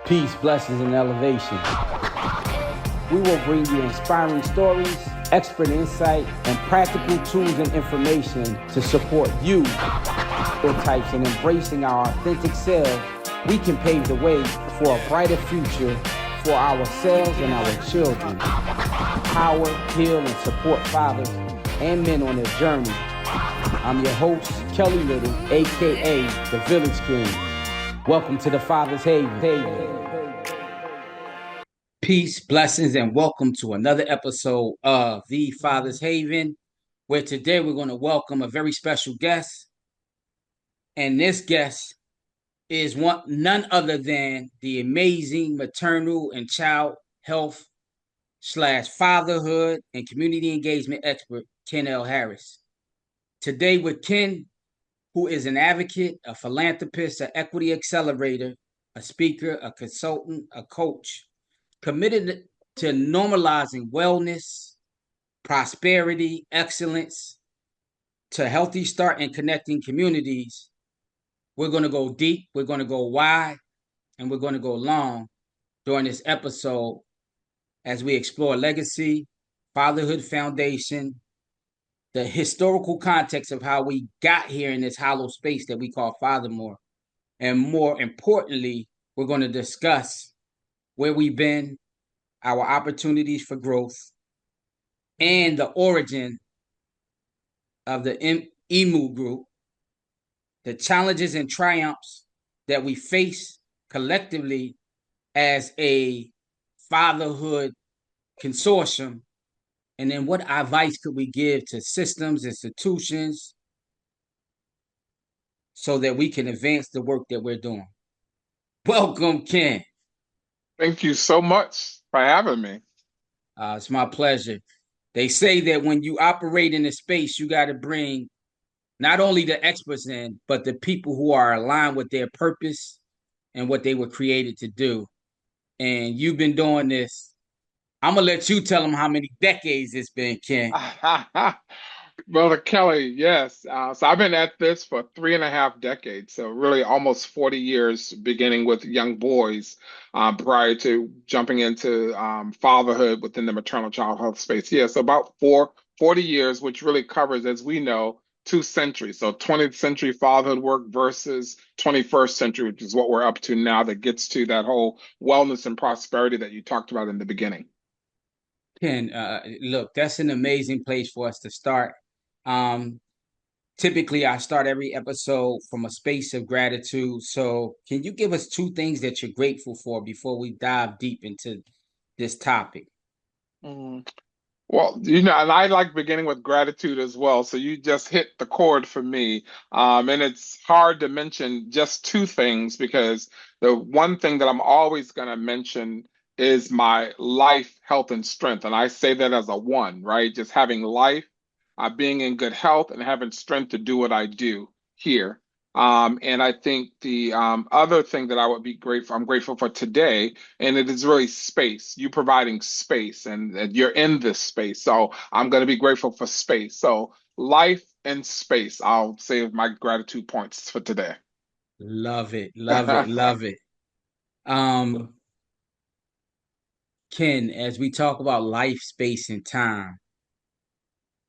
Peace, blessings, and elevation. We will bring you inspiring stories, expert insight, and practical tools and information to support you. Types in embracing our authentic selves, we can pave the way for a brighter future for ourselves and our children. Power, heal, and support fathers and men on their journey. I'm your host, Kelly Little, aka the Village King. Welcome to the Father's Haven. Peace, blessings, and welcome to another episode of the Father's Haven, where today we're going to welcome a very special guest. And this guest is none other than the amazing maternal and child health / fatherhood and community engagement expert, Kenn Harris. Today with Kenn, who is an advocate, a philanthropist, an equity accelerator, a speaker, a consultant, a coach, committed to normalizing wellness, prosperity, excellence, to healthy start and connecting communities. We're going to go deep, we're going to go wide, and we're going to go long during this episode as we explore legacy, fatherhood foundation, the historical context of how we got here in this hollow space that we call Fathermore. And more importantly, we're going to discuss where we've been, our opportunities for growth, and the origin of the EMU group, the challenges and triumphs that we face collectively as a fatherhood consortium, and then what advice could we give to systems, institutions, so that we can advance the work that we're doing. Welcome, Kenn. Thank you so much for having me. It's my pleasure. They say that when you operate in a space, you got to bring not only the experts in, but the people who are aligned with their purpose and what they were created to do. And you've been doing this. I'm going to let you tell them how many decades it's been, Kenn. Brother Kelly, yes. So I've been at this for 3.5 decades. So really almost 40 years, beginning with young boys prior to jumping into fatherhood within the maternal child health space. Yeah, so about 40 years, which really covers, as we know, 2 centuries. So 20th century fatherhood work versus 21st century, which is what we're up to now, that gets to that whole wellness and prosperity that you talked about in the beginning. Kenn, look, that's an amazing place for us to start. Typically, I start every episode from a space of gratitude. So, can you give us 2 things that you're grateful for before we dive deep into this topic? Mm. Well, and I like beginning with gratitude as well. So you just hit the chord for me. And it's hard to mention just 2 things because the one thing that I'm always going to mention is my life, health, and strength. And I say that as a one, right? Just having life, being in good health, and having strength to do what I do here. And I think the other thing that I'm grateful for today, and it is really space. You providing space, and you're in this space. So I'm going to be grateful for space. So life and space, I'll say my gratitude points for today. Love it, love it, love it. Um, Kenn, as we talk about life, space, and time,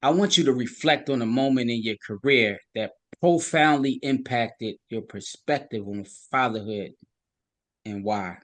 I want you to reflect on a moment in your career that profoundly impacted your perspective on fatherhood and why.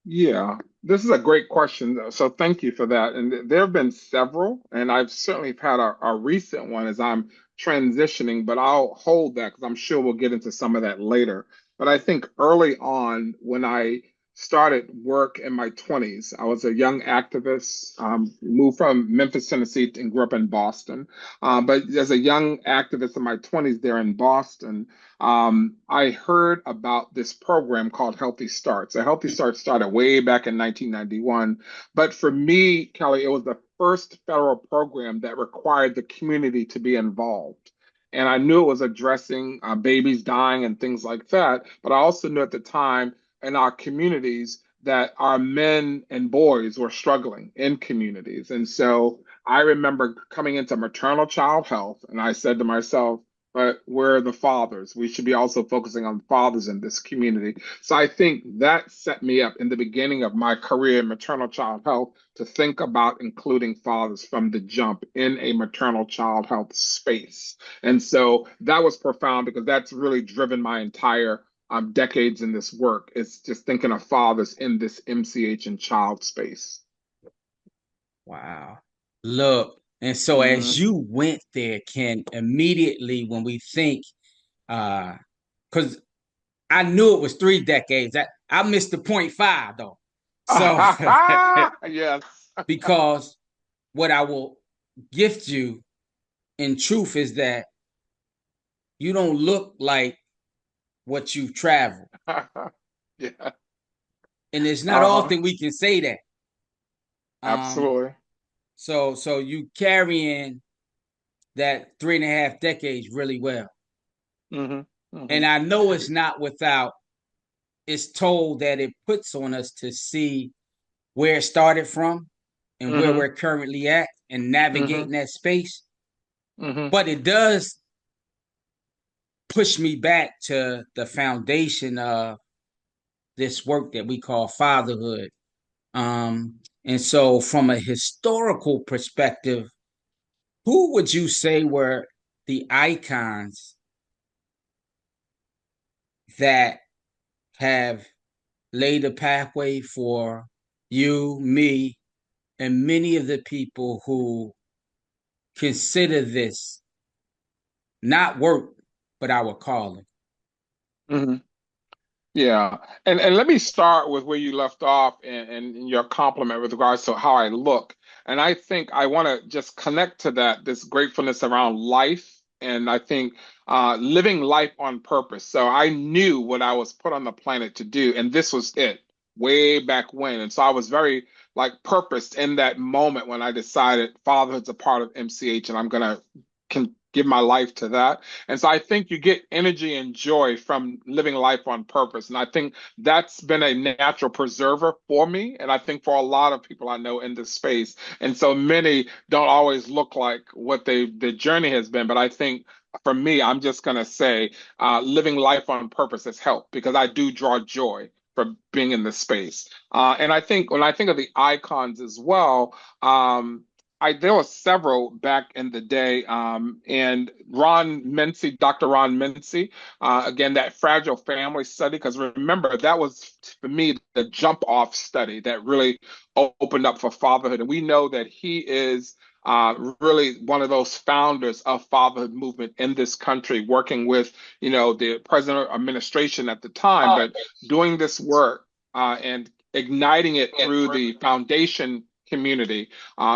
Yeah, this is a great question, though. So thank you for that. And there have been several, and I've certainly had a recent one as I'm transitioning, but I'll hold that because I'm sure we'll get into some of that later. But I think early on, when I started work in my 20s, I was a young activist, moved from Memphis, Tennessee, and grew up in Boston. But as a young activist in my 20s there in Boston, I heard about this program called Healthy Starts. A Healthy Start started way back in 1991. But for me, Kelly, it was the first federal program that required the community to be involved. And I knew it was addressing babies dying and things like that. But I also knew at the time in our communities that our men and boys were struggling in communities. And so I remember coming into maternal child health, and I said to myself, but we're the fathers. We should be also focusing on fathers in this community. So I think that set me up in the beginning of my career in maternal child health to think about including fathers from the jump in a maternal child health space. And so that was profound because that's really driven my entire decades in this work. It's just thinking of fathers in this MCH and child space. Wow. Look, and so as Mhm. you went there, Ken, immediately when we think, because I knew it was 3 decades. I missed the point five though. So Yes. because what I will gift you in truth is that you don't look like what you've traveled. Yeah. And it's not Uh-huh. often we can say that. Um, Absolutely. so you carrying that 3.5 decades really well. Hmm. Hmm. And I know it's not without, it's told that it puts on us to see where it started from and where Hmm. we're currently at and Hmm. navigating that space. Hmm. But it does push me back to the foundation of this work that we call fatherhood. And so, from a historical perspective, who would you say were the icons that have laid a pathway for you, me, and many of the people who consider this not work, but our calling? Hmm. Yeah. And let me start with where you left off and your compliment with regards to how I look. And I think I want to just connect to that, this gratefulness around life. And I think living life on purpose. So I knew what I was put on the planet to do, and this was it way back when. And so I was very like purposed in that moment when I decided fatherhood's a part of MCH and I'm gonna can give my life to that. And so I think you get energy and joy from living life on purpose. And I think that's been a natural preserver for me. And I think for a lot of people I know in this space. And so many don't always look like what the journey has been. But I think for me, I'm just going to say living life on purpose has helped because I do draw joy from being in this space. And I think when I think of the icons as well, there were several back in the day, and Dr. Ron Mincy, again, that fragile family study, because remember, that was for me the jump off study that really opened up for fatherhood. And we know that he is really one of those founders of fatherhood movement in this country, working with, the president administration at the time, but doing this work and igniting it through the foundation community.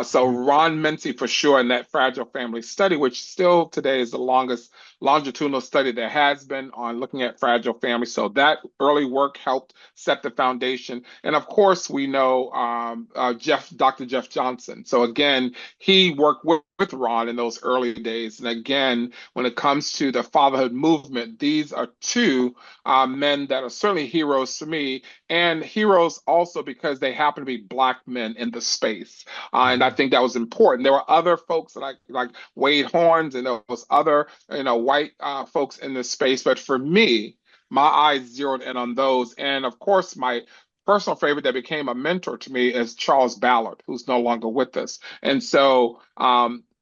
So Ron Mincy for sure in that fragile family study, which still today is the longest longitudinal study there has been on looking at fragile families. So that early work helped set the foundation. And of course, we know Dr. Jeff Johnson. So again, he worked with Ron in those early days. And again, when it comes to the fatherhood movement, these are two men that are certainly heroes to me, and heroes also because they happen to be Black men in the space. And I think that was important. There were other folks like Wade Horns and those other white folks in this space, but for me, my eyes zeroed in on those. And of course, my personal favorite that became a mentor to me is Charles Ballard, who's no longer with us. And so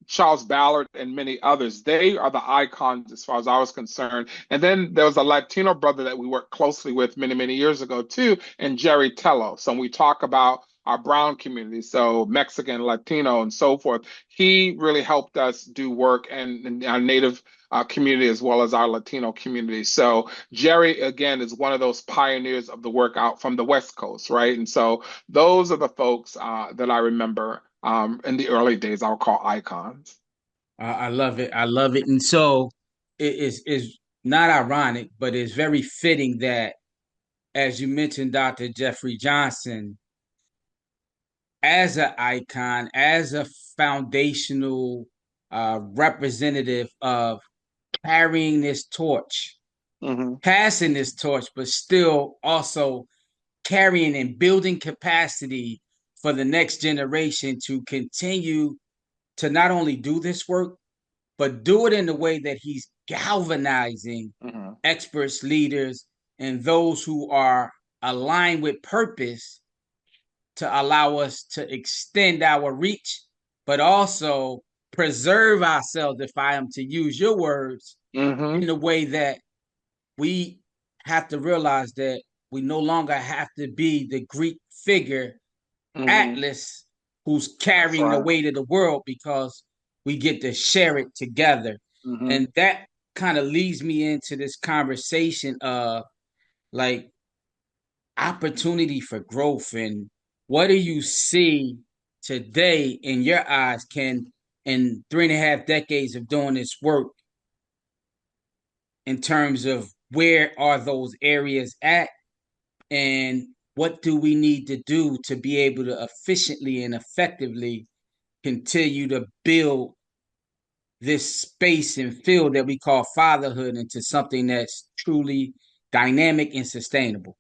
Charles Ballard and many others, they are the icons as far as I was concerned. And then there was a Latino brother that we worked closely with many, many years ago too, and Jerry Tello. So when we talk about our brown community, so Mexican, Latino, and so forth, he really helped us do work and our native community as well as our Latino community. So Jerry, again, is one of those pioneers of the work out from the West Coast, right? And so those are the folks that I remember in the early days, I'll call icons. I love it. I love it. And so is not ironic, but it's very fitting that, as you mentioned, Dr. Jeffrey Johnson, as an icon, as a foundational representative of carrying this torch, Hmm. passing this torch, but still also carrying and building capacity for the next generation to continue to not only do this work, but do it in the way that he's galvanizing Mm-hmm. experts, leaders, and those who are aligned with purpose to allow us to extend our reach, but also preserve ourselves, if I am to use your words, Mm-hmm. in a way that we have to realize that we no longer have to be the Greek figure Mm-hmm. Atlas who's That's carrying the right. weight of the world because we get to share it together. Mm-hmm. And that kind of leads me into this conversation of like opportunity for growth and what do you see today in your eyes, Ken, in 3.5 decades of doing this work in terms of where are those areas at and what do we need to do to be able to efficiently and effectively continue to build this space and field that we call fatherhood into something that's truly dynamic and sustainable.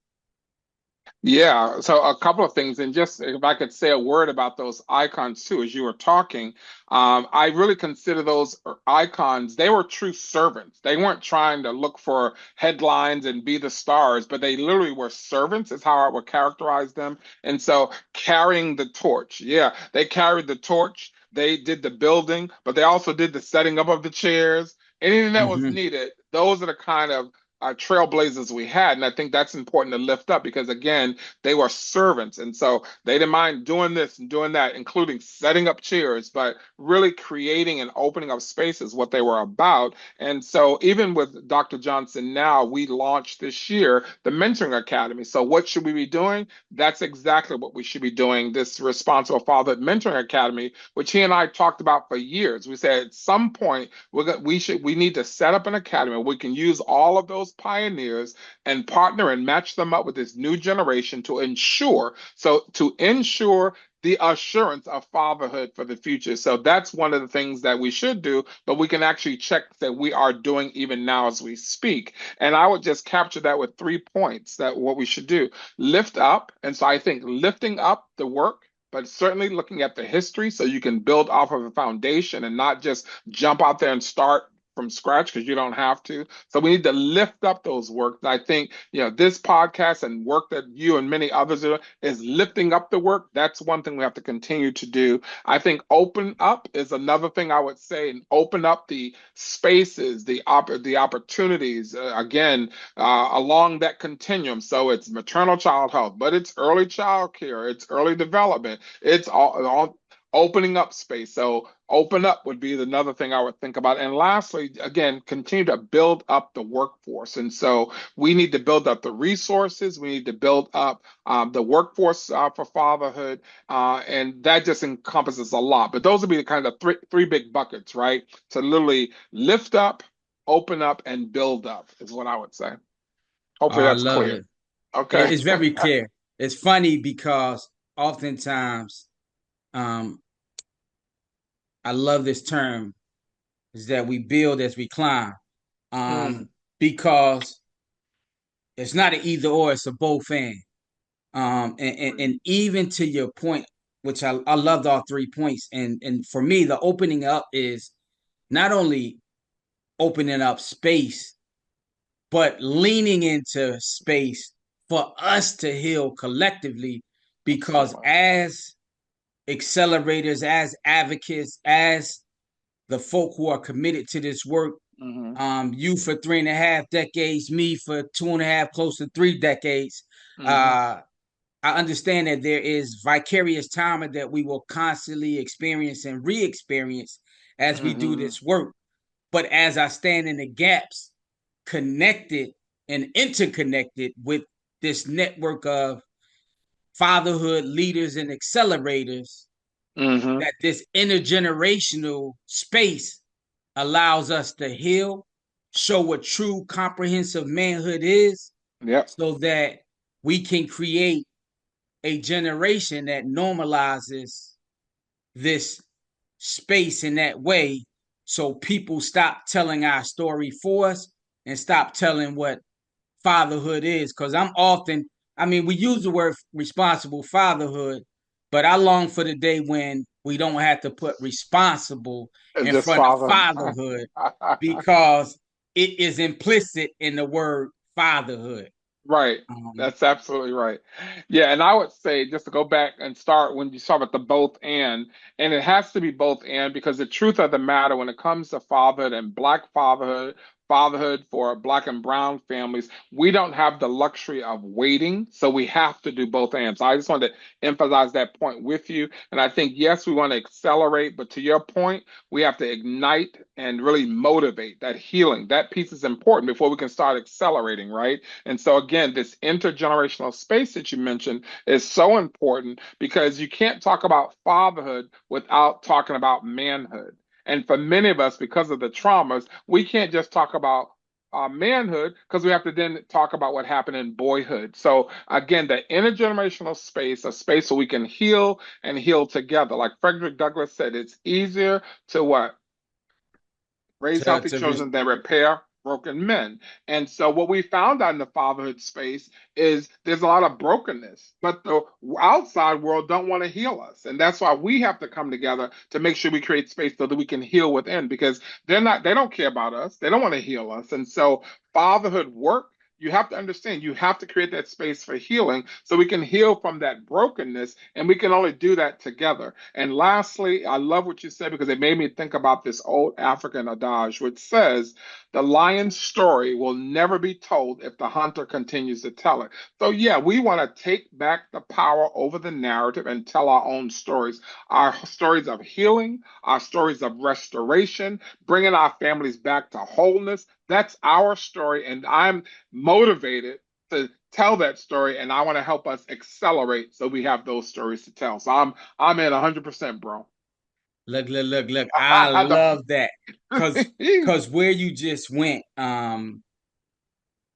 Yeah, so a couple of things, and just if I could say a word about those icons too, as you were talking, I really consider those icons, they were true servants. They weren't trying to look for headlines and be the stars, but they literally were servants, is how I would characterize them. And so carrying the torch, yeah, they carried the torch. They did the building, but they also did the setting up of the chairs. Anything that was Mm-hmm. needed, those are the kind of trailblazers we had. And I think that's important to lift up because, again, they were servants. And so they didn't mind doing this and doing that, including setting up chairs, but really creating and opening up spaces, what they were about. And so, even with Dr. Johnson now, we launched this year the Mentoring Academy. So, what should we be doing? That's exactly what we should be doing, this Responsible Fatherhood Mentoring Academy, which he and I talked about for years. We said at some point we need to set up an academy where we can use all of those pioneers and partner and match them up with this new generation to ensure the assurance of fatherhood for the future. So that's one of the things that we should do, but we can actually check that we are doing even now as we speak. And I would just capture that with 3 points that what we should do. Lift up. And so I think lifting up the work, but certainly looking at the history so you can build off of a foundation and not just jump out there and start from scratch because you don't have to. So we need to lift up those work. I think, this podcast and work that you and many others are is lifting up the work. That's one thing we have to continue to do. I think open up is another thing I would say, and open up the spaces, the opportunities, again, along that continuum. So it's maternal child health, but it's early child care, it's early development, it's all opening up space. So open up would be another thing I would think about. And lastly, again, continue to build up the workforce. And so we need to build up the resources. We need to build up the workforce for fatherhood, and that just encompasses a lot. But those would be the kind of three big buckets, right? To literally lift up, open up, and build up is what I would say. Hopefully I that's love clear. it. Okay. It's very clear. It's funny because oftentimes um, I love this term is that we build as we climb Mm, because it's not an either or, it's a both and. And even to your point, which I loved all 3 points. And for me, the opening up is not only opening up space, but leaning into space for us to heal collectively. Because absolutely. as accelerators, as advocates, as the folk who are committed to this work, Hmm. you for 3.5 decades, me for 2.5, close to 3 decades. Hmm. Uh, I understand that there is vicarious trauma that we will constantly experience and re-experience as we do Hmm. this work. But as I stand in the gaps, connected and interconnected with this network of fatherhood leaders and accelerators, Hmm. that this intergenerational space allows us to heal, show what true comprehensive manhood is, Yep. so that we can create a generation that normalizes this space in that way so people stop telling our story for us and stop telling what fatherhood is. Because I'm often, I mean, we use the word responsible fatherhood, But I long for the day when we don't have to put responsible And in just front of father. fatherhood because it is implicit in the word fatherhood. Right. Um, That's absolutely right. Yeah, and I would say just to go back and start when you start with the both and it has to be both and because the truth of the matter when it comes to fatherhood and black fatherhood, fatherhood for black and brown families, we don't have the luxury of waiting, so we have to do both and. So I just wanted to emphasize that point with you. And I think yes, we want to accelerate, but to your point, we have to ignite and really motivate that healing. That piece is important before we can start accelerating, right? And so, again, this intergenerational space that you mentioned is so important because you can't talk about fatherhood without talking about manhood. And for many of us, because of the traumas, we can't just talk about manhood because we have to then talk about what happened in boyhood. So, again, the intergenerational space, a space where we can heal and heal together. Like Frederick Douglass said, it's easier to what? Raise to healthy to re- children than repair broken men. And so what we found out in the fatherhood space is there's a lot of brokenness, but the outside world don't want to heal us. And that's why we have to come together to make sure we create space so that we can heal within because they don't care about us. They don't want to heal us. And so fatherhood work you have to understand you have to create that space for healing so we can heal from that brokenness and we can only do that together. And lastly, I love what you said because it made me think about this old African adage which says the lion's story will never be told if the hunter continues to tell it. So yeah, we want to take back the power over the narrative and tell our own stories, our stories of healing, our stories of restoration, bringing our families back to wholeness. That's our story, and I'm motivated to tell that story, and I want to help us accelerate so we have those stories to tell. So I'm in 100%, bro. look. I love that because where you just went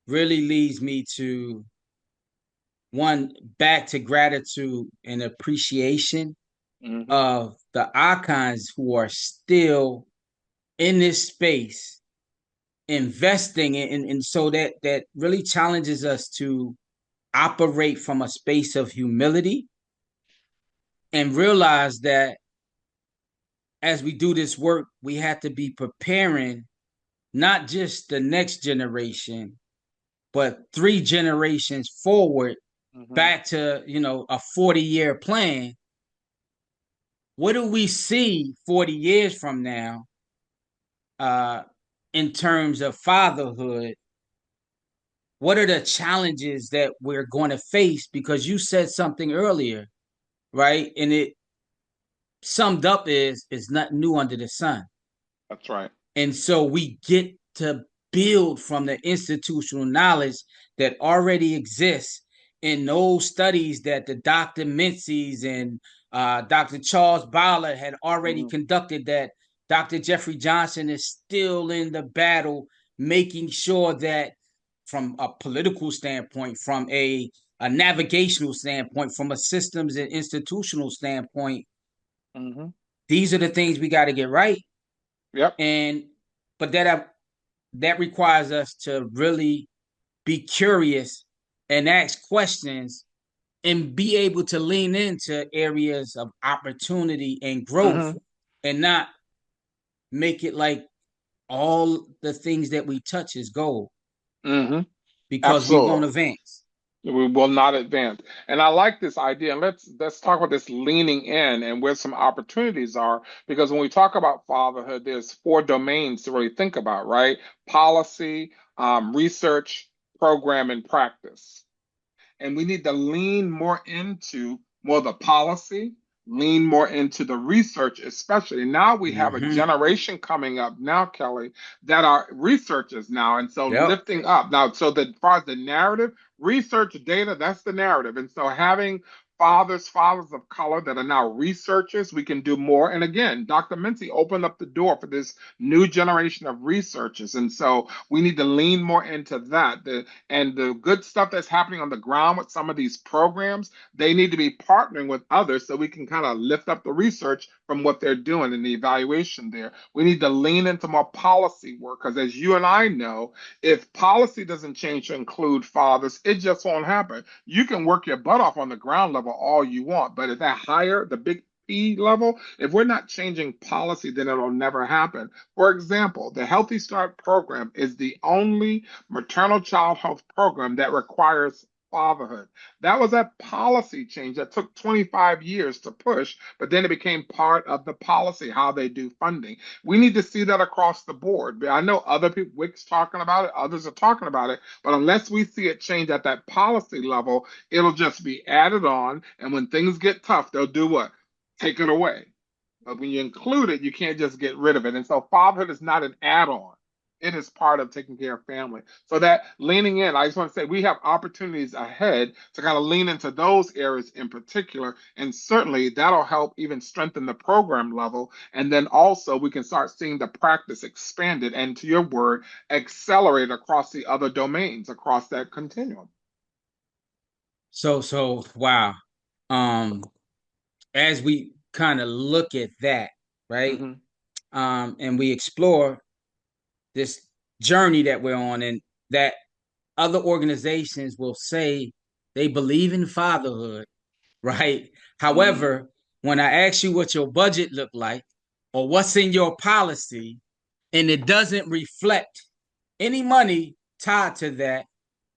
really leads me to one back to gratitude and appreciation hmm of the icons who are still in this space investing and so that really challenges us to operate from a space of humility and realize that as we do this work we have to be preparing not just the next generation but 3 generations forward hmm back to a 40-year plan. What do we see 40 years from now uh, in terms of fatherhood? What are the challenges that we're going to face? Because you said something earlier, right? And it summed up is not new under the sun. That's right. And so we get to build from the institutional knowledge that already exists in those studies that the Dr. Menzies and Dr. Charles Bowler had already hmm conducted, that Dr. Jeffrey Johnson is still in the battle, making sure that from a political standpoint, from a navigational standpoint, from a systems and institutional standpoint, hmm these are the things we got to get right. Yep. And but that requires us to really be curious and ask questions and be able to lean into areas of opportunity and growth hmm and not make it like all the things that we touch is gold hmm because we won't Absolutely. advance. We will not advance. And I like this idea. And let's talk about this leaning in and where some opportunities are. Because when we talk about fatherhood, there's four domains to really think about, right? Policy, research, program, and practice. And we need to lean more into more the policy, lean more into the research, especially. Now we have a Mm-hmm. generation coming up now, Kelly, that are researchers now. And so Yep. lifting up now, so that as far as the narrative, research data, that's the narrative. And so having fathers of color that are now researchers, we can do more. And again, Dr. Mincy opened up the door for this new generation of researchers. And so we need to lean more into that. And the good stuff that's happening on the ground with some of these programs, they need to be partnering with others so we can kind of lift up the research from what they're doing in the evaluation there. We need to lean into more policy work because, as you and I know, if policy doesn't change to include fathers, it just won't happen. You can work your butt off on the ground level all you want, but at that higher, the big P level, if we're not changing policy, then it'll never happen. For example, the Healthy Start program is the only maternal child health program that requires fatherhood. That was a policy change that took 25 years to push, but then it became part of the policy, how they do funding. We need to see that across the board. I know other people, Wick's talking about it, others are talking about it, but unless we see it change at that policy level, it'll just be added on. And when things get tough, they'll do what? Take it away. But when you include it, you can't just get rid of it. And so fatherhood is not an add-on. It is part of taking care of family. So that leaning in, I just want to say we have opportunities ahead to kind of lean into those areas in particular. And certainly that'll help even strengthen the program level. And then also we can start seeing the practice expanded and, to your word, accelerate across the other domains across that continuum. So wow. Um, as we kind of look at that, right? Hmm. And we explore this journey that we're on, and that other organizations will say they believe in fatherhood, right? Hmm. However, when I ask you what your budget look like or what's in your policy, and it doesn't reflect any money tied to that,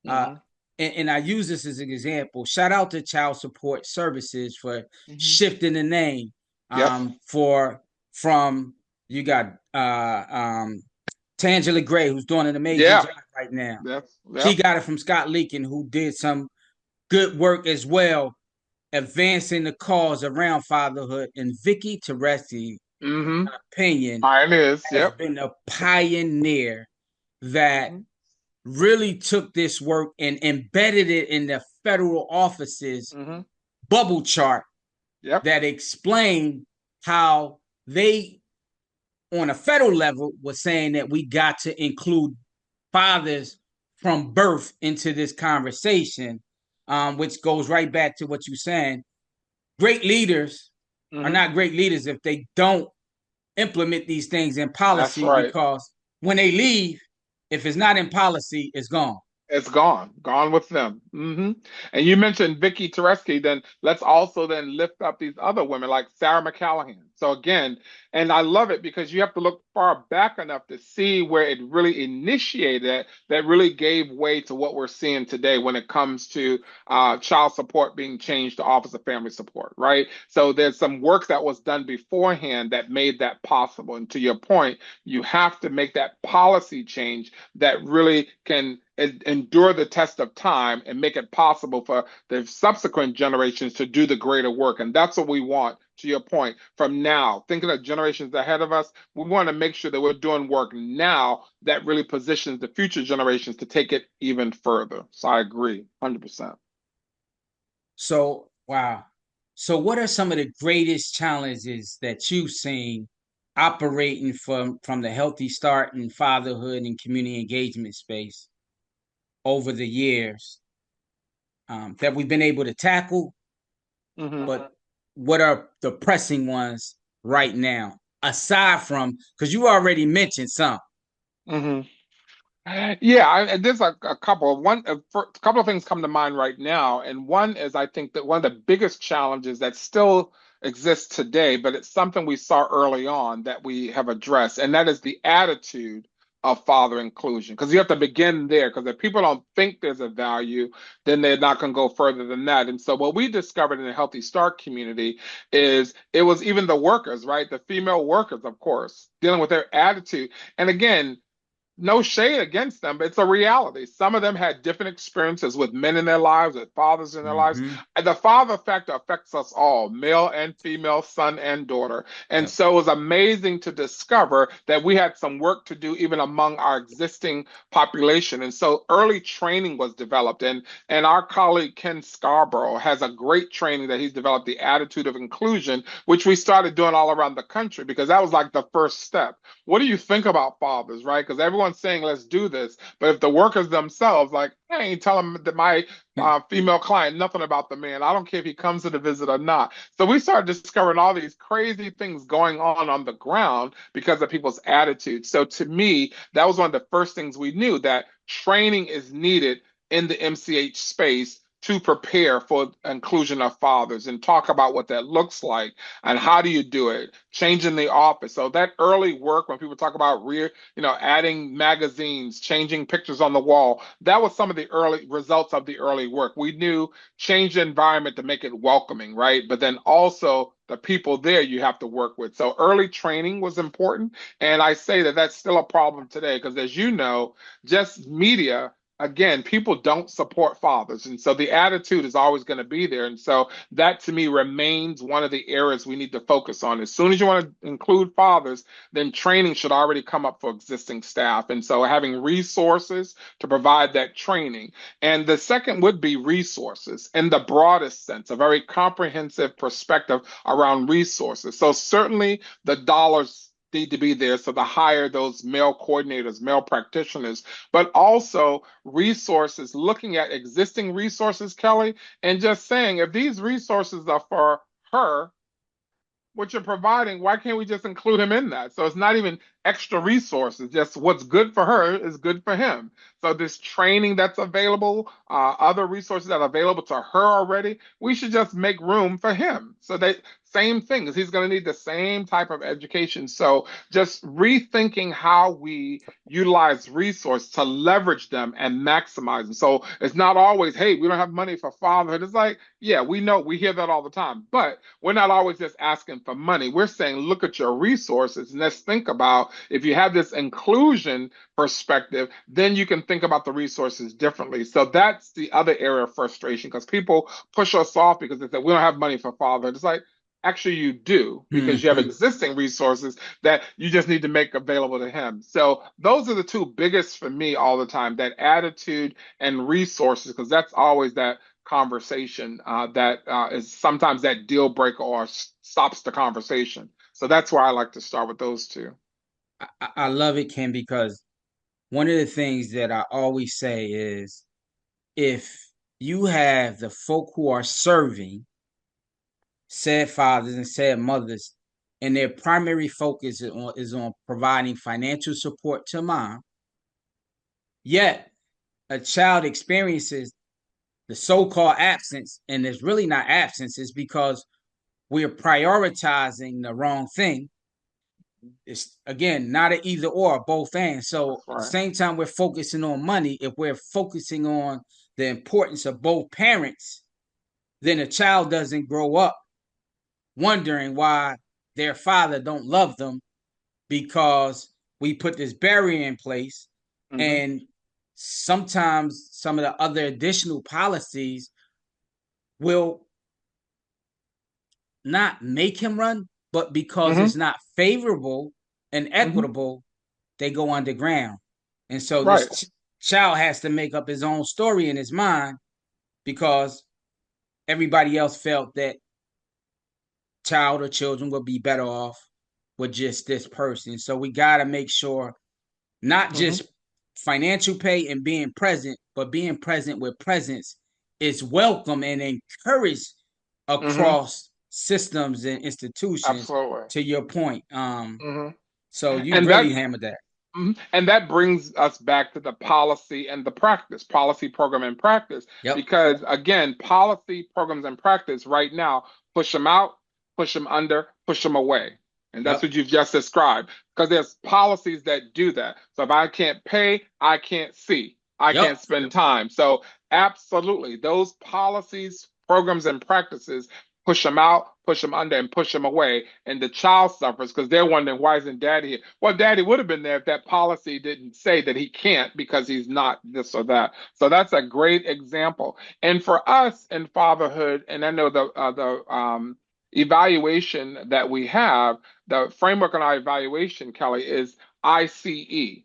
uh, Hmm. and I use this as an example. Shout out to Child Support Services for Hmm. shifting the name Yep. for from you got Tangela Gray, who's doing an amazing Yeah. job right now. That's She yep. got it from Scott Leakin, who did some good work as well, advancing the cause around fatherhood. And Vicky Teresi, Hmm. opinion, Mine is. has Yep. been a pioneer that Hmm. really took this work and embedded it in the federal offices Hmm. bubble chart Yep. that explained how they, on a federal level, was saying that we got to include fathers from birth into this conversation, which goes right back to what you're saying. Great leaders are Hmm. not great leaders if they don't implement these things in That's policy, right. because when they leave, if it's not in policy, it's gone. It's gone with them. And you mentioned Vicky Tereski, then let's also then lift up these other women like Sarah McCallahan. So again, and I love it because you have to look far back enough to see where it really initiated it, that really gave way to what we're seeing today when it comes to child support being changed to Office of Family Support, right? So there's some work that was done beforehand that made that possible. And to your point, you have to make that policy change that really can endure the test of time and make it possible for the subsequent generations to do the greater work. And that's what we want, to your point, from now. Thinking of generations ahead of us, we want to make sure that we're doing work now that really positions the future generations to take it even further. So I agree 100%. So, wow. So, what are some of the greatest challenges that you've seen operating from the Healthy Start and fatherhood and community engagement space over the years, that we've been able to tackle? Hmm. But what are the pressing ones right now, aside from, because you already mentioned some? Hmm. Yeah, there's a couple. A couple of things come to mind right now, and one is I think that one of the biggest challenges that still exists today, but it's something we saw early on that we have addressed, and that is the attitude of father inclusion. Because you have to begin there, because if people don't think there's a value, then they're not going to go further than that. And so what we discovered in the Healthy Start community is it was even the workers, right? The female workers, of course, dealing with their attitude. And again, no shade against them, but it's a reality. Some of them had different experiences with men in their lives, with fathers in their lives. Mm-hmm. And the father factor affects us all, male and female, son and daughter. And Yep. so it was amazing to discover that we had some work to do even among our existing population. And so early training was developed. And our colleague Ken Scarborough has a great training that he's developed, the attitude of inclusion, which we started doing all around the country because that was like the first step. What do you think about fathers, right? Because everyone everyone's saying let's do this, but if the workers themselves, like, I ain't telling that my female client nothing about the man. I don't care if he comes to the visit or not. So we started discovering all these crazy things going on the ground because of people's attitudes. So to me, that was one of the first things we knew, that training is needed in the MCH space to prepare for inclusion of fathers and talk about what that looks like and how do you do it, changing the office. So that early work, when people talk about adding magazines, changing pictures on the wall, that was some of the early results of the early work. We knew change the environment to make it welcoming, right? But then also the people there you have to work with. So early training was important. And I say that that's still a problem today because, as you know, just media, again, people don't support fathers. And so the attitude is always going to be there. And so that to me remains one of the areas we need to focus on. As soon as you want to include fathers, then training should already come up for existing staff. And so having resources to provide that training. And the second would be resources in the broadest sense, a very comprehensive perspective around resources. So certainly the dollars need to be there. So to hire those male coordinators, male practitioners, but also resources, looking at existing resources, Kelly, and just saying if these resources are for her, what you're providing, why can't we just include him in that? So it's not even extra resources, just what's good for her is good for him. So this training that's available, other resources that are available to her already, we should just make room for him. So that same thing, is he's going to need the same type of education. So just rethinking how we utilize resources to leverage them and maximize them. So it's not always, hey, we don't have money for fatherhood. It's like, yeah, we know, we hear that all the time, but we're not always just asking for money. We're saying, look at your resources and let's think about, if you have this inclusion perspective, then you can think about the resources differently. So that's the other area of frustration, because people push us off because they say, we don't have money for fatherhood. It's like, actually, you do, because you have Mhm. existing resources that you just need to make available to him. So those are the two biggest for me all the time, that attitude and resources, because that's always that conversation that is sometimes that deal breaker or stops the conversation. So that's why I like to start with those two. I love it, Ken, because one of the things that I always say is if you have the folk who are serving said fathers and said mothers, and their primary focus is on providing financial support to mom, yet a child experiences the so-called absence, and it's really not absence, it's because we're prioritizing the wrong thing. It's again not an either or, both and. So That's at the right. same time we're focusing on money, if we're focusing on the importance of both parents, then a child doesn't grow up wondering why their father don't love them, because we put this barrier in place. Mm-hmm. And sometimes some of the other additional policies will not make him run, but because it's Mm-hmm. not favorable and Mm-hmm. equitable, they go underground. And so Right. this child has to make up his own story in his mind, because everybody else felt that child or children would be better off with just this person. So we got to make sure not Mm-hmm. just financial pay and being present, but being present with presence is welcome and encouraged Mm-hmm. across systems and institutions. Absolutely. To your point, Mm-hmm. so you And really that hammered that. And that brings us back to the policy and the practice, policy, program, and practice. Yep, Because again, policy, programs, and practice right now push them out, push them under, push them away. And that's yep, what you've just described. Because there's policies that do that. So if I can't pay, I can't see, I can't yep, spend time. So absolutely, those policies, programs, and practices push them out, push them under, and push them away. And the child suffers because they're wondering, why isn't daddy here? Well, daddy would have been there if that policy didn't say that he can't because he's not this or that. So that's a great example. And for us in fatherhood, and I know the evaluation that we have, the framework on our evaluation, Kelly, is ICE,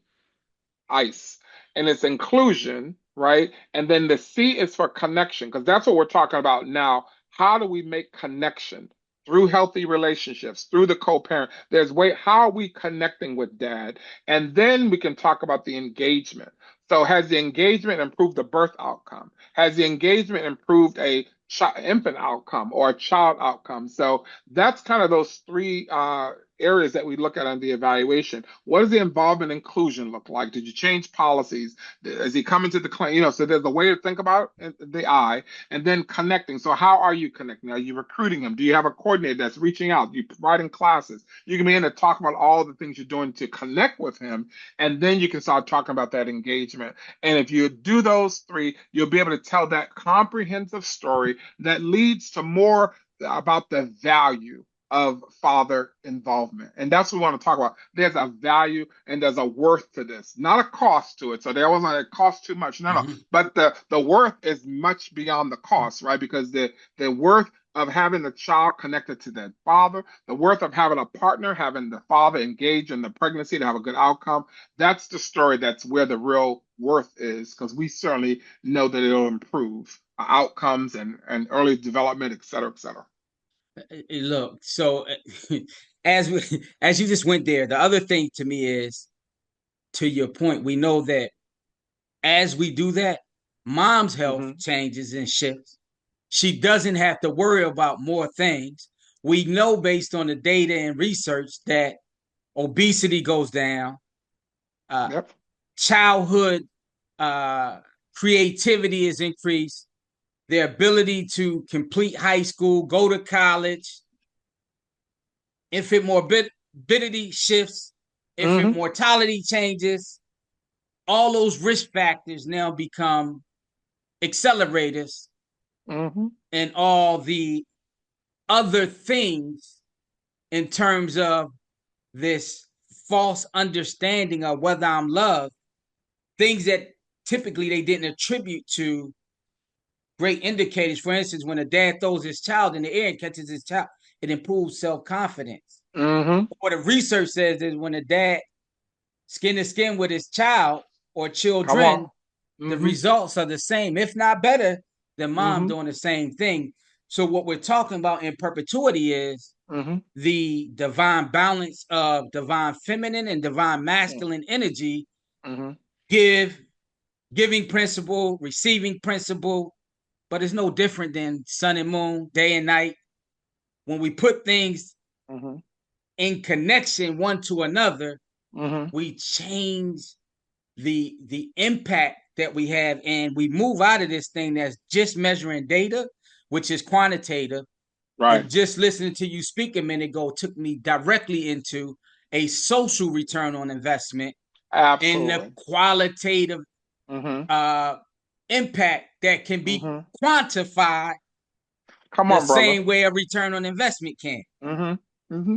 ICE, and it's inclusion, right? And then the C is for connection, because that's what we're talking about now. How do we make connection? through healthy relationships, through the co-parent. There's way how are we connecting with dad? And then we can talk about the engagement. So has the engagement improved the birth outcome? Has the engagement improved a infant outcome or a child outcome? So that's kind of those three areas that we look at on the evaluation. What does the involvement inclusion look like? Did you change policies? Is he coming to the clinic? So there's a way to think about the I, and then connecting. So how are you connecting? Are you recruiting him? Do you have a coordinator that's reaching out? You providing classes? You can begin to talk about all the things you're doing to connect with him, and then you can start talking about that engagement. And if you do those three, you'll be able to tell that comprehensive story that leads to more about the value of father involvement. And that's what we want to talk about. There's a value and there's a worth to this, not a cost to it. So there wasn't a cost too much. No, no. Mm-hmm. But the worth is much beyond the cost, right? Because the worth of having the child connected to their father, the worth of having a partner, having the father engage in the pregnancy to have a good outcome. That's the story. That's where the real worth is, because we certainly know that it'll improve outcomes and early development, et cetera, et cetera. Look, so as we as you just went there, the other thing to me is, to your point, we know that as we do that, mom's health Mm-hmm. changes and shifts. She doesn't have to worry about more things. We know based on the data and research that obesity goes down, uh, Yep. childhood uh, creativity is increased, their ability to complete high school, go to college, infant morbidity shifts, infant Mm-hmm. mortality changes. All those risk factors now become accelerators, Mm-hmm. and all the other things in terms of this false understanding of whether I'm loved, things that typically they didn't attribute to great indicators. For instance, when a dad throws his child in the air and catches his child, it improves self confidence. Mm-hmm. What the research says is when a dad skin to skin with his child or Come on. children, the Mm-hmm. results are the same, if not better, than mom Mm-hmm. doing the same thing. So, what we're talking about in perpetuity is Mm-hmm. the divine balance of divine feminine and divine masculine energy, Mm-hmm. give giving principle, receiving principle, but it's no different than sun and moon, day and night. When we put things Mm-hmm. in connection one to another, Mm-hmm. we change the impact that we have, and we move out of this thing that's just measuring data, which is quantitative. Right. And just listening to you speak a minute ago took me directly into a social return on investment and the Absolutely. qualitative Mm-hmm. uh, impact that can be Mm-hmm. quantified Come the on, brother. same way a return on investment can. Mm-hmm. Mm-hmm.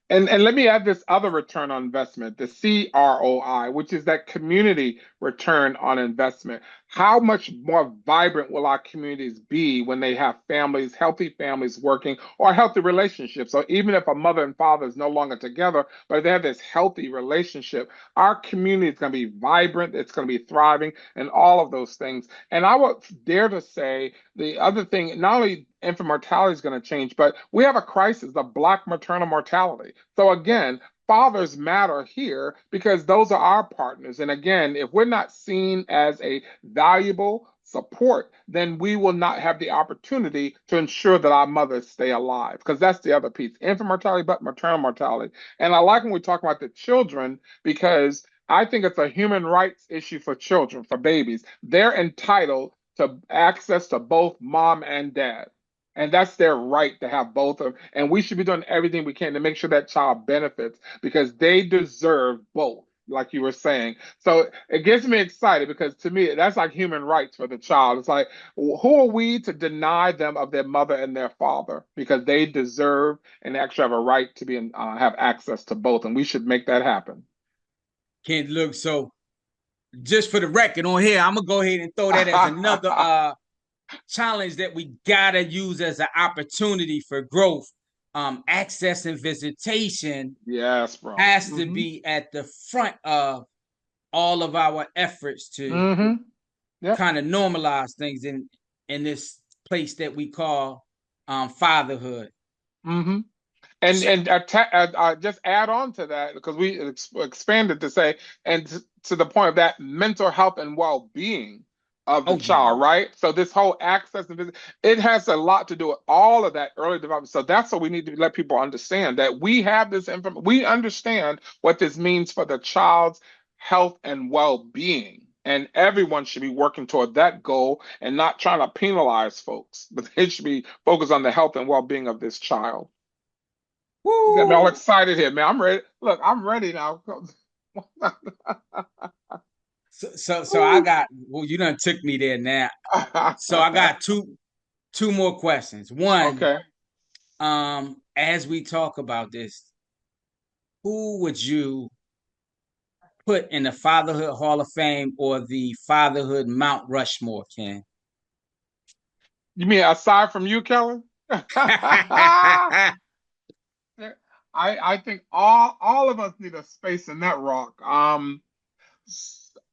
And let me add this other return on investment, the CROI, which is that community return on investment. How much more vibrant will our communities be when they have families, healthy families working, or healthy relationships? So even if a mother and father is no longer together, but if they have this healthy relationship, our community is going to be vibrant, it's going to be thriving, and all of those things. And I would dare to say the other thing, not only infant mortality is going to change, but we have a crisis, the Black maternal mortality. So again, fathers matter here because those are our partners. And again, if we're not seen as a valuable support, then we will not have the opportunity to ensure that our mothers stay alive. Because that's the other piece, infant mortality, but maternal mortality. And I like when we talk about the children because I think it's a human rights issue for children, for babies. They're entitled to access to both mom and dad. And that's their right to have both of them. And we should be doing everything we can to make sure that child benefits because they deserve both, like you were saying. So it gets me excited because to me, that's like human rights for the child. It's like, who are we to deny them of their mother and their father because they deserve and actually have a right to be have access to both. And we should make that happen. Can't look. So just for the record on here, I'm gonna go ahead and throw that as another challenge that we gotta use as an opportunity for growth. Access and visitation Yes, bro. has to Mm-hmm. be at the front of all of our efforts to Mm-hmm. Yep. kind of normalize things in this place that we call fatherhood. Hmm. And just add on to that because we expanded to say, and to the point of that mental health and well-being of the Oh yeah. child, right? So this whole access and visit, it has a lot to do with all of that early development. So that's what we need to let people understand, that we have this information, we understand what this means for the child's health and well-being. And everyone should be working toward that goal and not trying to penalize folks, but they should be focused on the health and well-being of this child. You got me all Woo! excited here, man. I'm ready. Look, I'm ready now. So I Woo. got, well, you done took me there now. So I got two more questions. One, Okay. as we talk about this, who would you put in the Fatherhood Hall of Fame or the Fatherhood Mount Rushmore, Ken? You mean aside from you, Kellen? I think all of us need a space in that rock.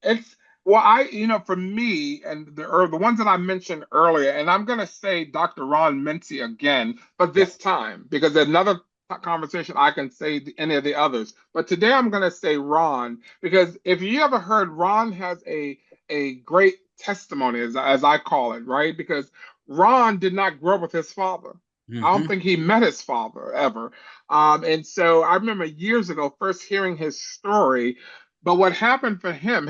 It's well, for me and the ones that I mentioned earlier, and I'm gonna say Dr. Ron Mincy again, but Yep. this time because there's another conversation I can say any of the others. But today I'm gonna say Ron because if you ever heard, Ron has a great testimony, as I call it, right? Because Ron did not grow up with his father. I don't Mm-hmm. think he met his father ever. And so I remember years ago first hearing his story. But what happened for him,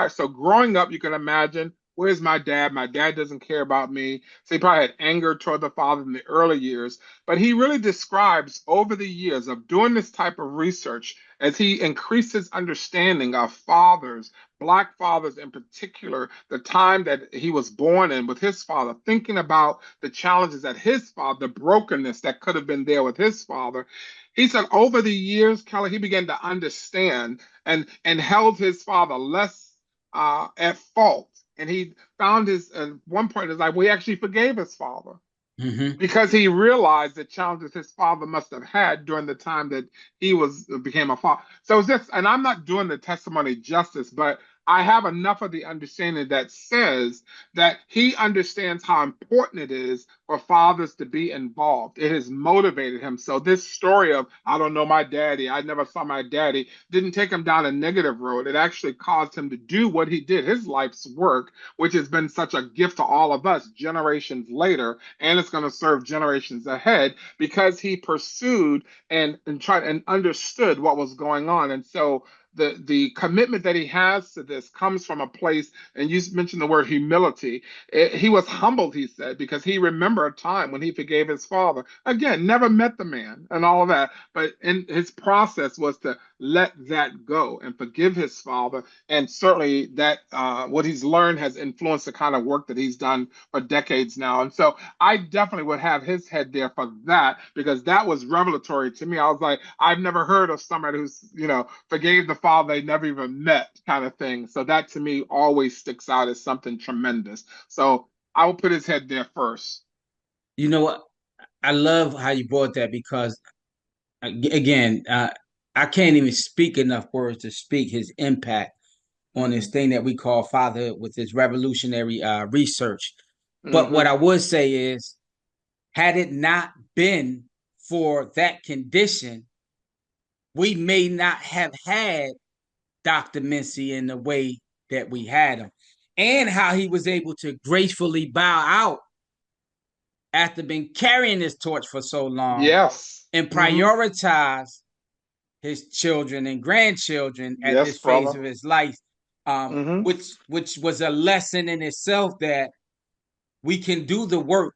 so growing up, you can imagine, where's my dad? My dad doesn't care about me. So he probably had anger toward the father in the early years. But he really describes over the years of doing this type of research as he increased his understanding of fathers, Black fathers in particular, the time that he was born in with his father, thinking about the challenges that his father, the brokenness that could have been there with his father. He said over the years, Kelly, he began to understand and held his father less at fault. And he found his at one point in his life where he actually forgave his father Mm-hmm. because he realized the challenges his father must have had during the time that he was became a father. So it's just, and I'm not doing the testimony justice, but I have enough of the understanding that says that he understands how important it is for fathers to be involved. It has motivated him. So this story of I don't know my daddy, I never saw my daddy, didn't take him down a negative road. It actually caused him to do what he did, his life's work, which has been such a gift to all of us generations later, and it's going to serve generations ahead because he pursued and tried and understood what was going on. And so the commitment that he has to this comes from a place, and you mentioned the word humility. He was humbled, he said, because he remembered a time when he forgave his father. Again, never met the man and all of that, but in his process was to let that go and forgive his father. And certainly that what he's learned has influenced the kind of work that he's done for decades now. And so I definitely would have his head there for that because that was revelatory to me. I was like, I've never heard of somebody who's, forgave the father they never even met kind of thing. So that to me always sticks out as something tremendous. So I will put his head there first. You know what? I love how you brought that because again, I can't even speak enough words to speak his impact on this Hmm. thing that we call fatherhood with his revolutionary research. But what Hmm. I would say is, had it not been for that condition, we may not have had Dr. Mincy in the way that we had him, and how he was able to gracefully bow out after been carrying this torch for so long Yes. and Hmm. prioritize his children and grandchildren at Yes, this phase brother. of his life, Hmm. which was a lesson in itself that we can do the work,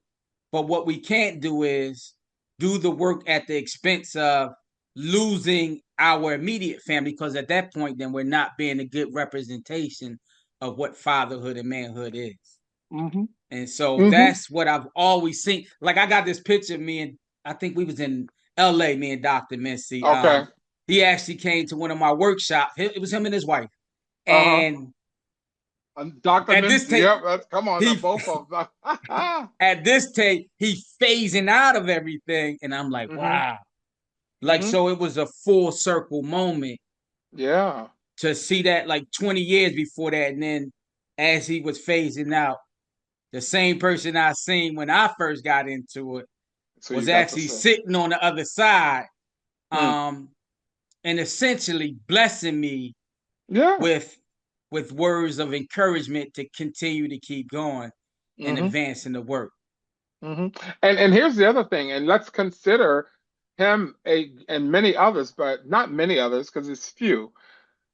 but what we can't do is do the work at the expense of losing our immediate family, because at that point, then we're not being a good representation of what fatherhood and manhood is. Hmm. And so Hmm. that's what I've always seen. Like I got this picture of me and I think we was in LA, me and Dr. Mincy. Okay. He actually came to one of my workshops. It was him and his wife. Uh-huh. And Dr. at this Mincy. tape, Yep. Come on now, he both of them. at this tape, he phasing out of everything. And I'm like, Hmm. wow. Like, Hmm. so it was a full circle moment Yeah. to see that like 20 years before that. And then as he was phasing out, the same person I seen when I first got into it So you was got to actually say. sitting on the other side, Mm, um, and essentially blessing me yeah. with words of encouragement to continue to keep going and Hmm. advancing the work. Hmm. And here's the other thing, and let's consider him and many others, but not many others because it's few.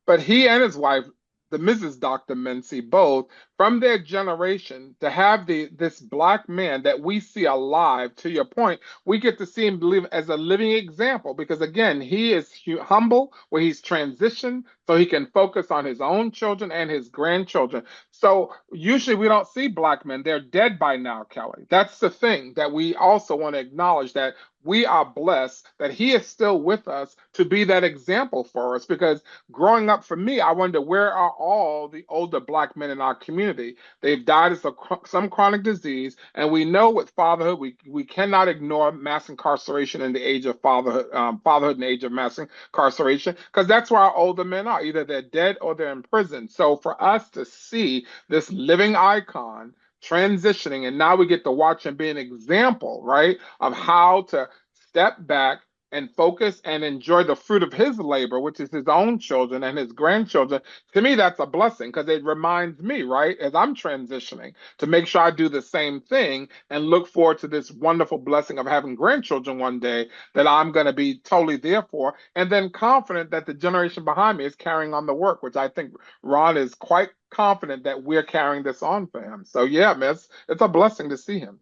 But he and his wife, the Mrs. Dr. Mency, both from their generation, to have this black man that we see alive, to your point, we get to see him live as a living example because again, he is humble where he's transitioned so he can focus on his own children and his grandchildren. So usually we don't see black men. They're dead by now, Kelly. That's the thing that we also want to acknowledge, that we are blessed that he is still with us to be that example for us because growing up for me, I wonder where are all the older black men in our community? They've died of some chronic disease, and we know with fatherhood, we cannot ignore mass incarceration in the age of fatherhood, fatherhood in the age of mass incarceration, because that's where our older men are. Either they're dead or they're in prison. So for us to see this living icon transitioning, and now we get to watch him be an example, right, of how to step back and focus and enjoy the fruit of his labor, which is his own children and his grandchildren. To me, that's a blessing because it reminds me, right, as I'm transitioning, to make sure I do the same thing and look forward to this wonderful blessing of having grandchildren one day that I'm going to be totally there for. And then confident that the generation behind me is carrying on the work, which I think Ron is quite confident that we're carrying this on for him. So, yeah, man, it's a blessing to see him.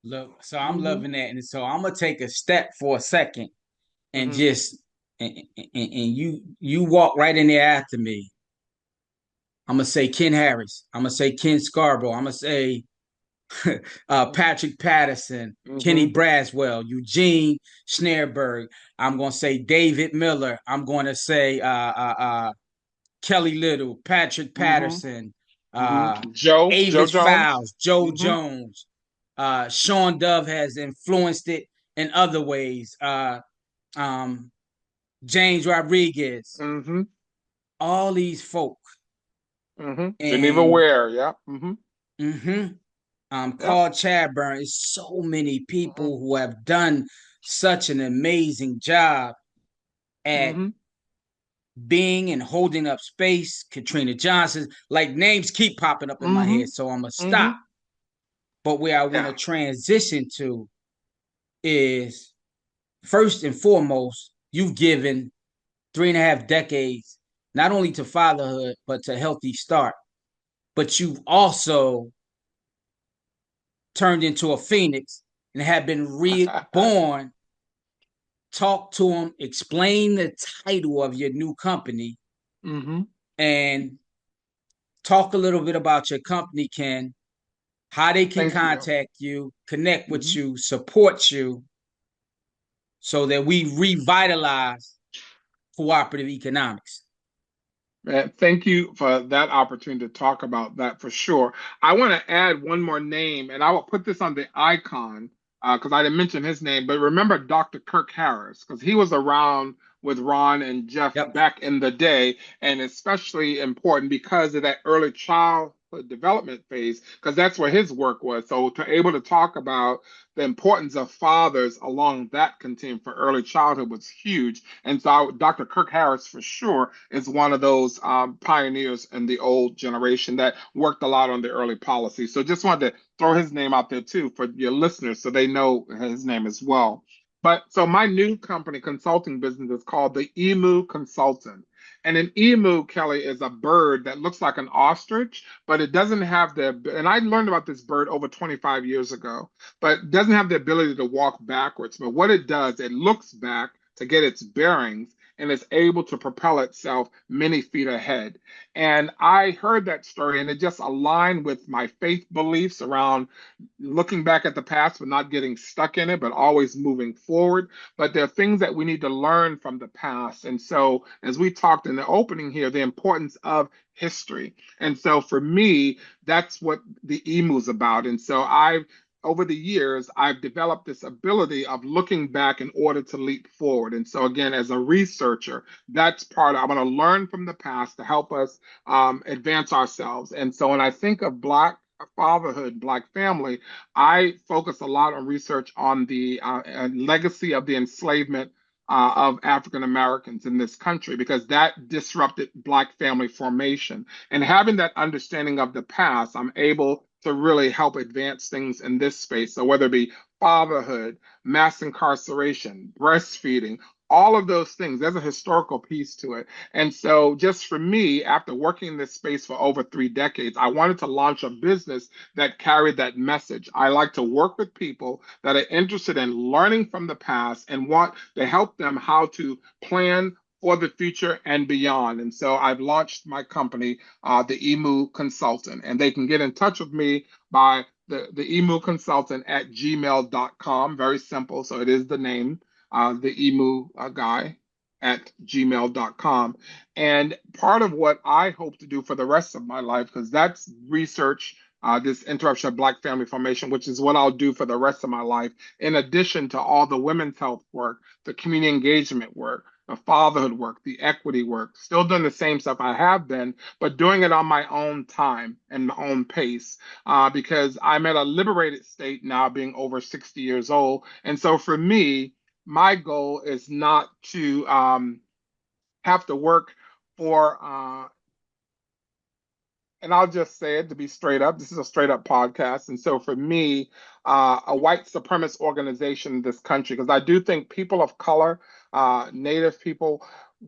Look, so I'm Hmm. loving that, and so I'm gonna take a step for a second and Hmm. just and you walk right in there after me. I'm gonna say Ken Harris. I'm gonna say Ken Scarborough. I'm gonna say Patrick Patterson, Kenny Hmm. Braswell, Eugene Schneerberg. I'm gonna say David Miller. I'm gonna say Kelly Little, Patrick Hmm. Patterson, Hmm. uh, Joe Avis Jones. Fowles, Joe Hmm. Jones. Sean Dove has influenced it in other ways. Um, James Rodriguez, Hmm. all these folk, Hmm. Geneva and Ware. Yeah. Hmm. mm-hmm, Yeah. Carl Chadburn. It's so many Hmm. people who have done such an amazing job at Hmm. being and holding up space. Katrina Johnson, like names keep popping up in my Hmm. head, so I'm gonna Hmm. stop. But where I want Yeah. to transition to is first and foremost, you've given 3.5 decades not only to fatherhood but to healthy start. But you've also turned into a phoenix and have been reborn. Talk to them, explain the title of your new company, Hmm. and talk a little bit about your company, Ken, how they can Thank you. contact you, connect with Hmm. you, support you, so that we revitalize cooperative economics. Thank you for that opportunity to talk about that for sure. I want to add one more name, and I will put this on the icon because I didn't mention his name. But remember Dr. Kirk Harris, because he was around with Ron and Jeff Yep. back in the day, and especially important because of that early childhood development phase, because that's where his work was. So to able to talk about the importance of fathers along that continuum for early childhood was huge. And so Dr. Kirk Harris, for sure, is one of those pioneers in the old generation that worked a lot on the early policy. So just wanted to throw his name out there too for your listeners so they know his name as well. But so my new company consulting business is called the Emu Consultant. And an emu, Kelly, is a bird that looks like an ostrich, but it doesn't have and I learned about this bird over 25 years ago, but doesn't have the ability to walk backwards. But what it does, it looks back to get its bearings and is able to propel itself many feet ahead. And I heard that story and it just aligned with my faith beliefs around looking back at the past, but not getting stuck in it, but always moving forward. But there are things that we need to learn from the past. And so, as we talked in the opening here, the importance of history. And so, for me, that's what the emu is about. And so, over the years, I've developed this ability of looking back in order to leap forward. And so, again, as a researcher, that's part of, I want to learn from the past to help us advance ourselves. And so, when I think of Black Fatherhood, Black family, I focus a lot on research on the legacy of the enslavement of African Americans in this country because that disrupted Black family formation. And having that understanding of the past, I'm able to really help advance things in this space. So whether it be fatherhood, mass incarceration, breastfeeding, all of those things, there's a historical piece to it. And so, just for me, after working in this space for over 3 decades, I wanted to launch a business that carried that message. I like to work with people that are interested in learning from the past and want to help them how to plan for the future and beyond. And so, I've launched my company, the Emu Consultant, and they can get in touch with me by the emu consultant at gmail.com. Very simple. So, it is the name, the emu guy at gmail.com. And part of what I hope to do for the rest of my life, because that's research, this interruption of Black family formation, which is what I'll do for the rest of my life, in addition to all the women's health work, the community engagement work, the fatherhood work, the equity work, still doing the same stuff I have been, but doing it on my own time and my own pace, because I'm at a liberated state now, being over 60 years old. And so for me, my goal is not to have to work for and I'll just say it to be straight up. This is a straight up podcast. And so for me, a white supremacist organization in this country, because I do think people of color, Native people,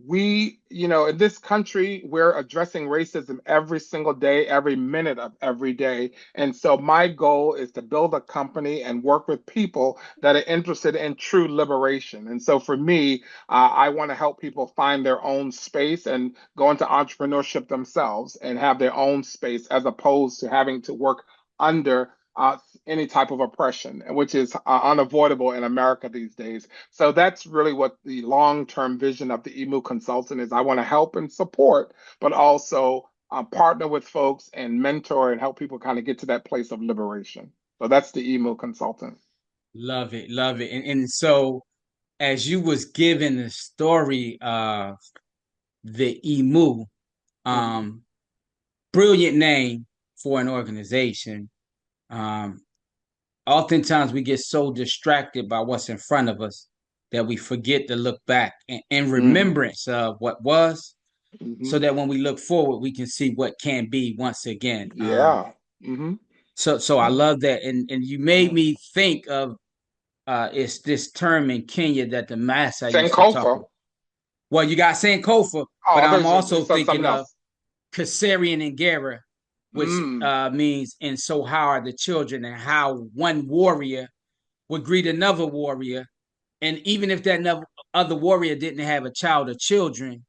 in this country, we're addressing racism every single day, every minute of every day. And so my goal is to build a company and work with people that are interested in true liberation. And so for me, I want to help people find their own space and go into entrepreneurship themselves and have their own space as opposed to having to work under any type of oppression, which is unavoidable in America these days. So that's really what the long-term vision of the Emu Consultant is. I want to help and support, but also partner with folks and mentor and help people kind of get to that place of liberation. So that's the Emu Consultant. Love it, love it. And so as you was giving the story of the emu, Mhm. um, brilliant name for an organization. Um, Oftentimes we get so distracted by what's in front of us that we forget to look back in Mm. remembrance of what was, so Mhm. that when we look forward, we can see what can be once again. Yeah. Hmm. So I love that, and you made me think of it's this term in Kenya that the master used to talk Sankofa. about. Well, you got Sankofa, Oh, but I thought I'm you also said thinking something of else. Kasarian and Gera, which Mm. means and so how are the children, and how one warrior would greet another warrior, and even if that other warrior didn't have a child or children,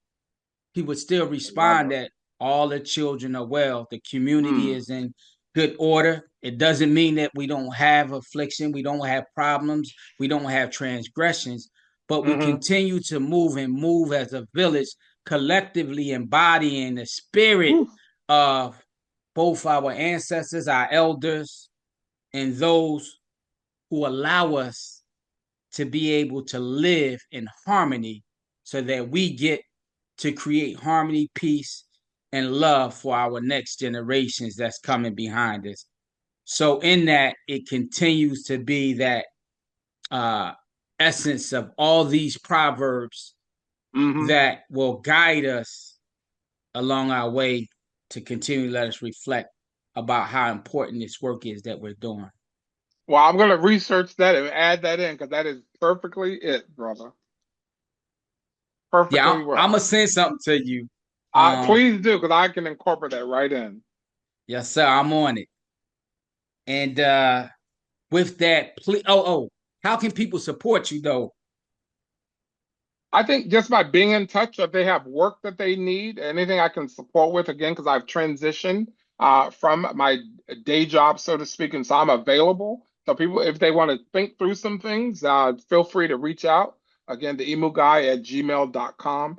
he would still I love respond it. that all the children are well, the community Mm. is in good order. It doesn't mean that we don't have affliction, we don't have problems, we don't have transgressions, but we Hmm. continue to move as a village, collectively embodying the spirit Woo. of both our ancestors, our elders, and those who allow us to be able to live in harmony so that we get to create harmony, peace, and love for our next generations that's coming behind us. So, in that, it continues to be that uh, essence of all these proverbs Hmm. that will guide us along our way to continue to let us reflect about how important this work is that we're doing. Well, I'm going to research that and add that in because that is perfectly it, brother. Yeah, Perfectly I'm gonna well. send something to you. Please do because I can incorporate that right in. Yes, sir, I'm on it. And with that, please. How can people support you though? I think just by being in touch, if they have work that they need, anything I can support with, again, because I've transitioned from my day job, so to speak, and so I'm available. So people, if they want to think through some things, feel free to reach out. Again, the emu guy at gmail.com.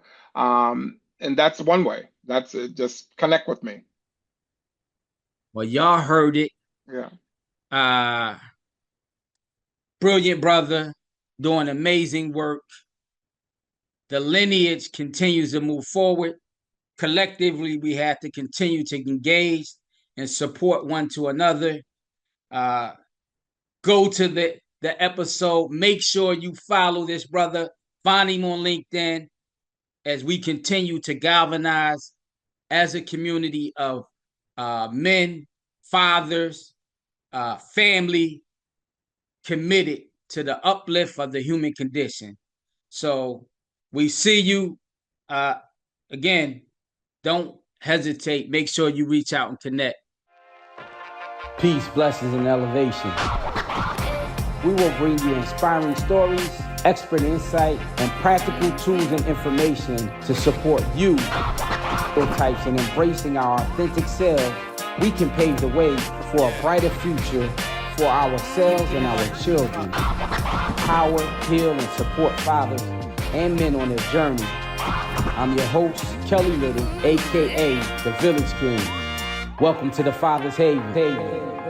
And that's one way. That's it. Just connect with me. Well, y'all heard it. Yeah. Uh, Brilliant brother, doing amazing work. The lineage continues to move forward. Collectively, we have to continue to engage and support one to another. Uh, go to the episode. Make sure you follow this brother. Find him on LinkedIn as we continue to galvanize as a community of men, fathers, family committed to the uplift of the human condition. So we see you. Again, don't hesitate. Make sure you reach out and connect. Peace, blessings, and elevation. We will bring you inspiring stories, expert insight, and practical tools and information to support you types in embracing our authentic selves. We can pave the way for a brighter future for ourselves and our children. Power, heal, and support fathers and men on their journey. I'm your host, Kelly Little, aka The Village King. Welcome to the Father's Haven.